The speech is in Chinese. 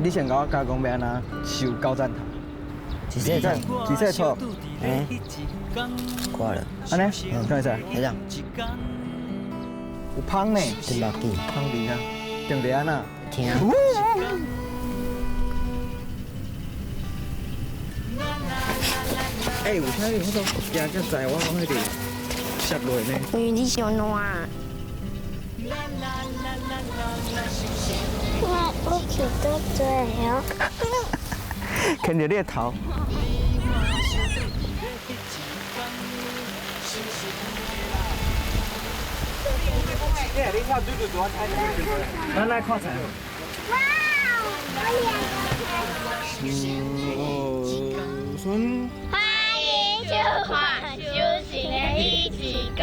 你先甲我加讲要安怎收高赞头？几岁错？几岁错？哎，挂了。安尼，怎会使？会当。有芳呢？真目记。芳伫啊，定伫安那？听。哎，有啥用？我都惊才知我讲迄个摔落呢。因为你伤烂。我去倒做哦。牵着你的头。咱来看菜。哇！孙。欢迎收看《休息的一起讲》。